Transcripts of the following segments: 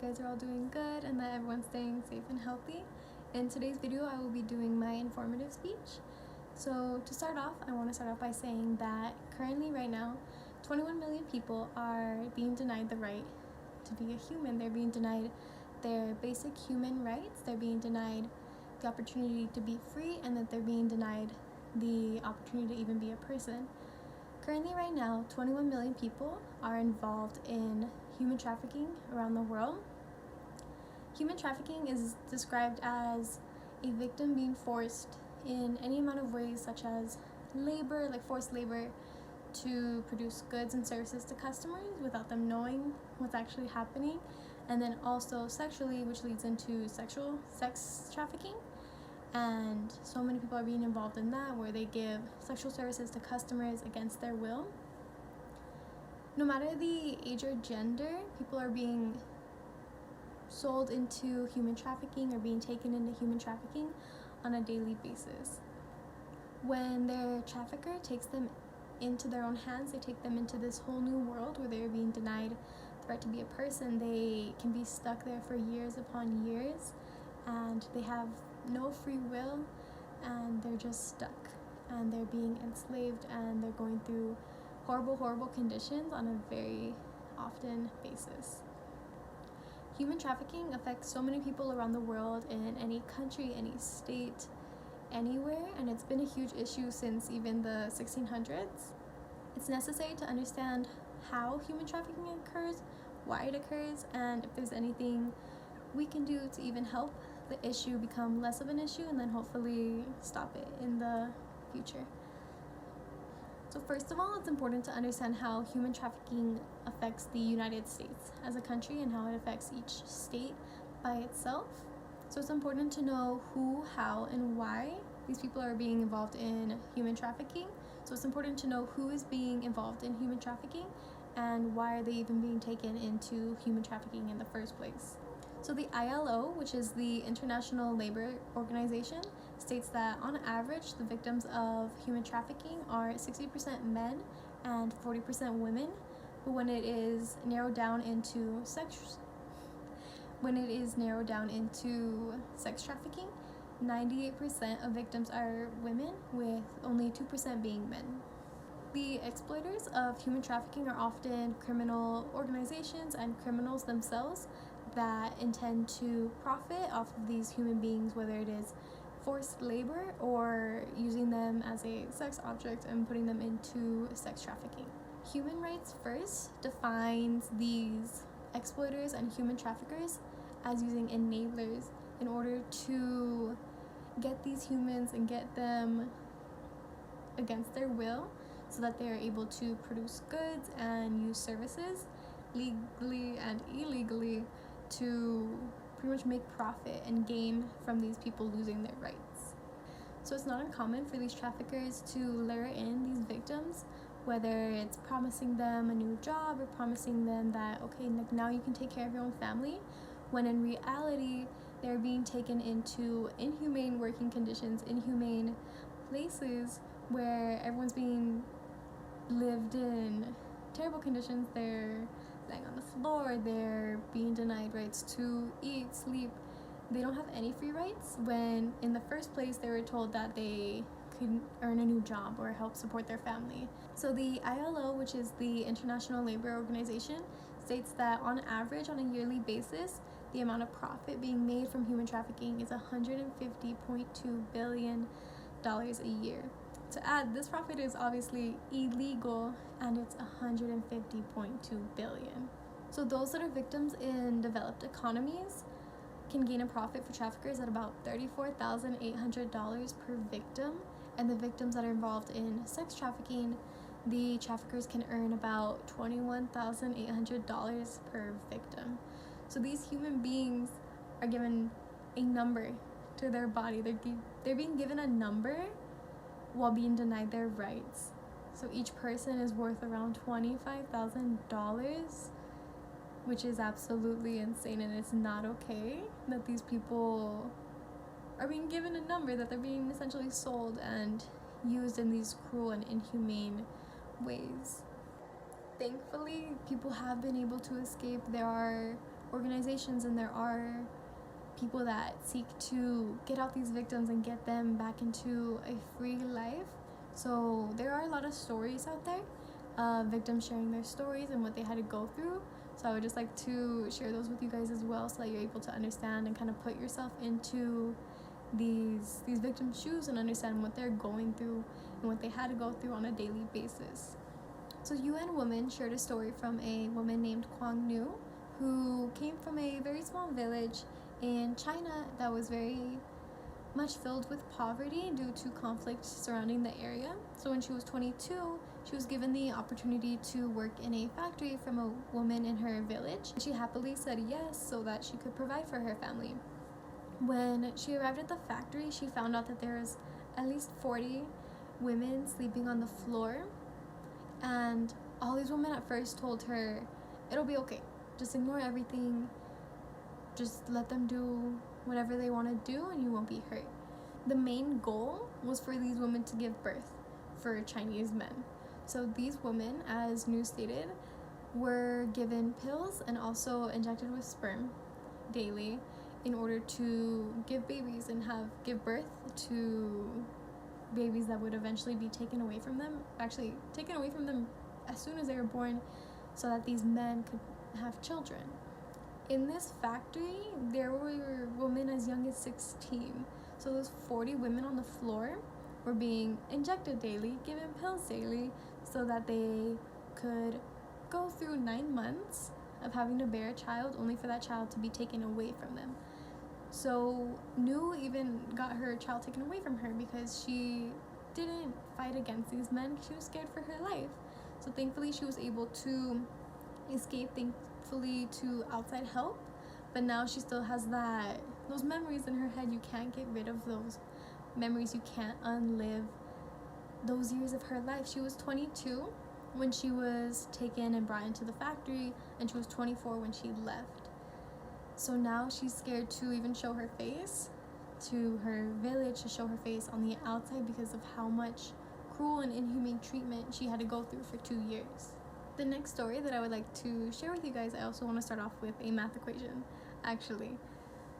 you guys are all doing good and that everyone's staying safe and healthy. In today's video, I will be doing my informative speech. So to start off, I want to start off by saying that currently right now, 21 million people are being denied the right to be a human. They're being denied their basic human rights. They're being denied the opportunity to be free, and that they're being denied the opportunity to even be a person. Currently right now, 21 million people are involved in human trafficking around the world. Human trafficking is described as a victim being forced in any amount of ways, such as labor, like forced labor, to produce goods and services to customers without them knowing what's actually happening, and then also sexually, which leads into sex trafficking. And so many people are being involved in that, where they give sexual services to customers against their will. No matter the age or gender, people are being sold into human trafficking or being taken into human trafficking on a daily basis. When their trafficker takes them into their own hands, they take them into this whole new world where they're being denied the right to be a person. They can be stuck there for years upon years, and they have no free will, and they're just stuck, and they're being enslaved, and they're going through horrible conditions on a very often basis. Human trafficking affects so many people around the world, in any country, any state, anywhere, and it's been a huge issue since even the 1600s. It's necessary to understand how human trafficking occurs, why it occurs, and if there's anything we can do to even help the issue become less of an issue, and then hopefully stop it in the future. So first of all, it's important to understand how human trafficking affects the United States as a country and how it affects each state by itself. So it's important to know who, how, and why these people are being involved in human trafficking. So it's important to know who is being involved in human trafficking and why are they even being taken into human trafficking in the first place. So the ILO, which is the International Labor Organization, states that on average the victims of human trafficking are 60% men and 40% women. But when it is narrowed down into sex trafficking, 98% of victims are women, with only 2% being men. The exploiters of human trafficking are often criminal organizations and criminals themselves that intend to profit off of these human beings, whether it is forced labor or using them as a sex object and putting them into sex trafficking. Human Rights First defines these exploiters and human traffickers as using enablers in order to get these humans and get them against their will, so that they are able to produce goods and use services legally and illegally to pretty much make profit and gain from these people losing their rights. So it's not uncommon for these traffickers to lure in these victims, whether it's promising them a new job or promising them that, okay, now you can take care of your own family, when in reality they're being taken into inhumane working conditions, inhumane places where everyone's being lived in terrible conditions. They're lying on the floor, they're being denied rights to eat, sleep. They don't have any free rights, when in the first place they were told that they could earn a new job or help support their family. So the ILO, which is the International Labor Organization, states that on average, on a yearly basis, the amount of profit being made from human trafficking is $150.2 billion a year. To add, this profit is obviously illegal, and it's $150.2 billion. So those that are victims in developed economies can gain a profit for traffickers at about $34,800 per victim, and the victims that are involved in sex trafficking, the traffickers can earn about $21,800 per victim. So these human beings are given a number to their body. They're being given a number while being denied their rights. So each person is worth around $25,000, which is absolutely insane, and it's not okay that these people are being given a number, that they're being essentially sold and used in these cruel and inhumane ways. Thankfully, people have been able to escape. There are organizations and there are people that seek to get out these victims and get them back into a free life. So there are a lot of stories out there, victims sharing their stories and what they had to go through. So I would just like to share those with you guys as well, so that you're able to understand and kind of put yourself into these victims' shoes and understand what they're going through and what they had to go through on a daily basis. So UN Woman shared a story from a woman named Quang Nu, who came from a very small village in China that was very much filled with poverty due to conflict surrounding the area. So when she was 22, she was given the opportunity to work in a factory from a woman in her village. She happily said yes so that she could provide for her family. When she arrived at the factory, she found out that there was at least 40 women sleeping on the floor, and all these women at first told her, it'll be okay, just ignore everything, just let them do whatever they want to do and you won't be hurt. The main goal was for these women to give birth for Chinese men. So these women, as Nu stated, were given pills and also injected with sperm daily in order to give babies and give birth to babies that would eventually be taken away from them, actually taken away from them as soon as they were born, so that these men could have children. In this factory, there were women as young as 16. So those 40 women on the floor were being injected daily, given pills daily, so that they could go through 9 months of having to bear a child, only for that child to be taken away from them. So Nu even got her child taken away from her because she didn't fight against these men. She was scared for her life. So thankfully she was able to escape, thankfully, to outside help. But now she still has those memories in her head. You can't get rid of those memories. You can't unlive those years of her life. She was 22 when she was taken and brought into the factory, and she was 24 when she left. So now she's scared to even show her face to her village, to show her face on the outside, because of how much cruel and inhumane treatment she had to go through for 2 years. The next story that I would like to share with you guys, I also want to start off with a math equation, actually.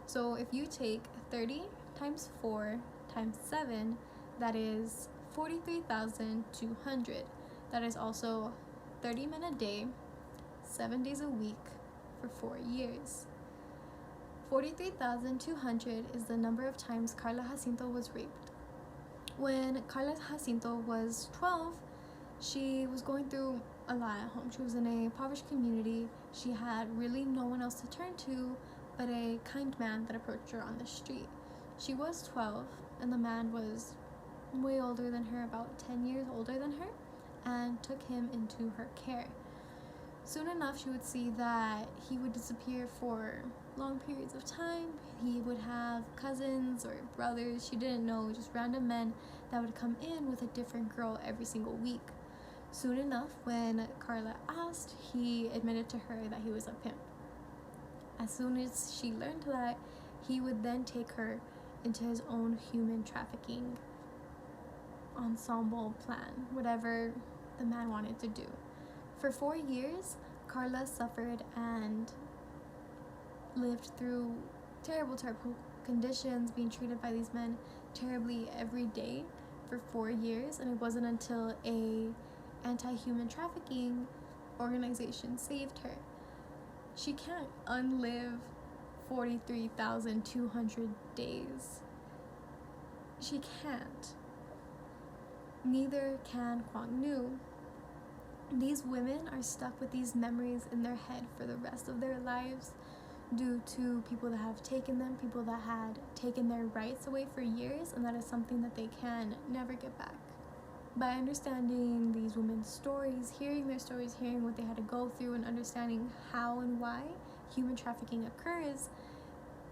So if you take 30 times 4 times 7, that is 43,200. That is also 30 men a day, 7 days a week for 4 years. 43,200 is the number of times Carla Jacinto was raped. When Carla Jacinto was 12, she was going through a lot at home. She was in a impoverished community. She had really no one else to turn to but a kind man that approached her on the street. She was 12 and the man was way older than her, about 10 years older than her, and took him into her care. Soon enough, she would see that he would disappear for long periods of time. He would have cousins or brothers she didn't know, just random men that would come in with a different girl every single week. Soon enough, when Carla asked, he admitted to her that he was a pimp. As soon as she learned that, he would then take her into his own human trafficking ensemble plan, whatever the man wanted to do. For 4 years, Carla suffered and lived through terrible conditions, being treated by these men terribly every day for 4 years, and it wasn't until a anti-human trafficking organization saved her. She can't unlive 43,200 days. She can't. Neither can Quang Nu. These women are stuck with these memories in their head for the rest of their lives due to people that have taken them, people that had taken their rights away for years, and that is something that they can never get back. By understanding these women's stories, hearing their stories, hearing what they had to go through, and understanding how and why human trafficking occurs,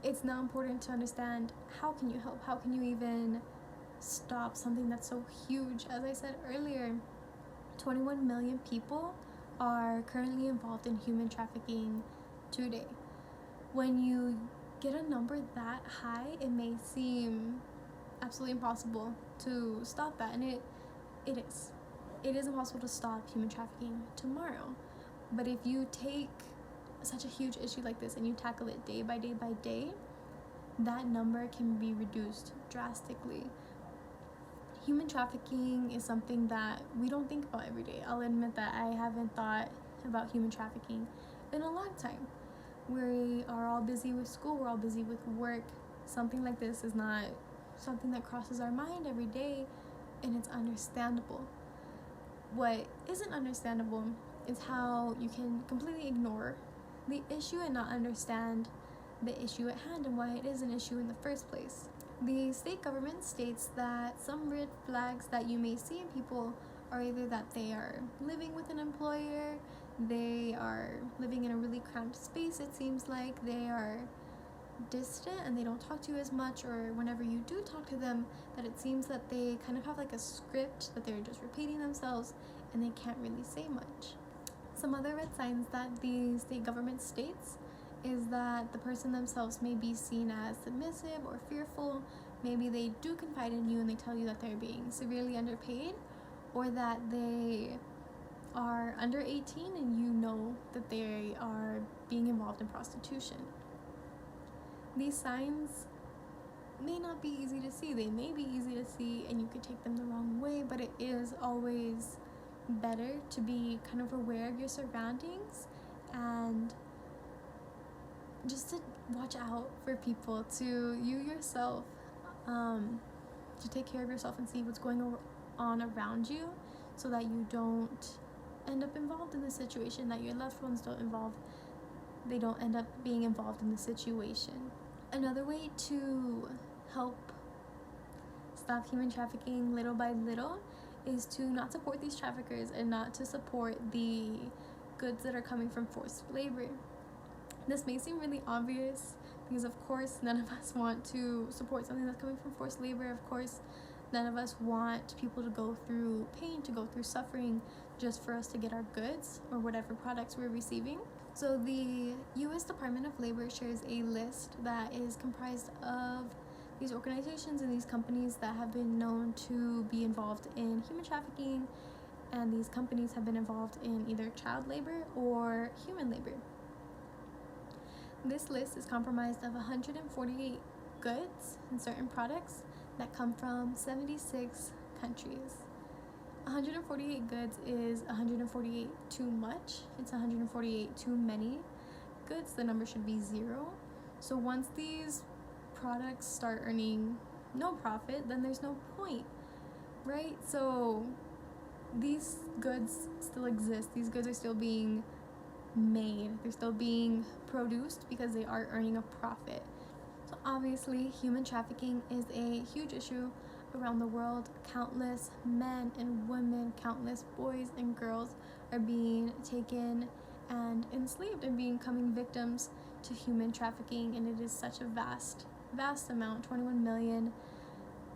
it's now important to understand, how can you help? How can you even stop something that's so huge? As I said earlier, 21 million people are currently involved in human trafficking today. When you get a number that high, it may seem absolutely impossible to stop that, and it is. It is impossible to stop human trafficking tomorrow. But if you take such a huge issue like this and you tackle it day by day, that number can be reduced drastically. Human trafficking is something that we don't think about every day. I'll admit that I haven't thought about human trafficking in a long time. We are all busy with school, we're all busy with work. Something like this is not something that crosses our mind every day, and it's understandable. What isn't understandable is how you can completely ignore the issue and not understand the issue at hand and why it is an issue in the first place. The state government states that some red flags that you may see in people are either that they are living with an employer, they are living in a really cramped space, it seems like they are distant and they don't talk to you as much, or whenever you do talk to them, that it seems that they kind of have like a script that they're just repeating themselves and they can't really say much. Some other red signs that the state government states is that the person themselves may be seen as submissive or fearful. Maybe they do confide in you and they tell you that they're being severely underpaid, or that they are under 18 and you know that they are being involved in prostitution. These signs may not be easy to see. They may be easy to see and you could take them the wrong way, but it is always better to be kind of aware of your surroundings and just to watch out for people, to you yourself, to take care of yourself and see what's going on around you, so that you don't end up involved in the situation, that your loved ones they don't end up being involved in the situation. Another way to help stop human trafficking little by little is to not support these traffickers and not to support the goods that are coming from forced labor. This may seem really obvious because of course none of us want to support something that's coming from forced labor. Of course none of us want people to go through pain, to go through suffering just for us to get our goods or whatever products we're receiving. So the U.S. Department of Labor shares a list that is comprised of these organizations and these companies that have been known to be involved in human trafficking, and these companies have been involved in either child labor or human labor. This list is comprised of 148 goods and certain products that come from 76 countries. 148 goods is 148 too much. It's 148 too many goods. The number should be 0. So once these products start earning no profit, then there's no point, right? So these goods still exist. These goods are still being made. They're still being produced because they are earning a profit. So obviously human trafficking is a huge issue around the world. Countless men and women, countless boys and girls are being taken and enslaved and becoming victims to human trafficking, and it is such a vast amount, 21 million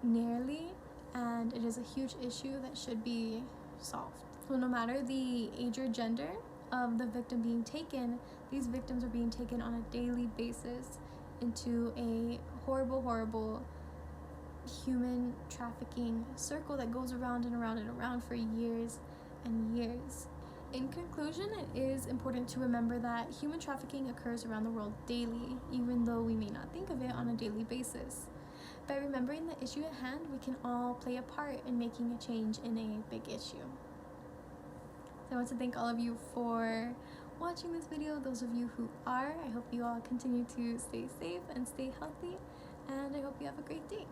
nearly, and it is a huge issue that should be solved. So no matter the age or gender of the victim being taken, these victims are being taken on a daily basis into a horrible human trafficking circle that goes around and around and around for years and years. In conclusion, it is important to remember that human trafficking occurs around the world daily, even though we may not think of it on a daily basis. By remembering the issue at hand, we can all play a part in making a change in a big issue. So I want to thank all of you for watching this video. Those of you who are, I hope you all continue to stay safe and stay healthy, and I hope you have a great day.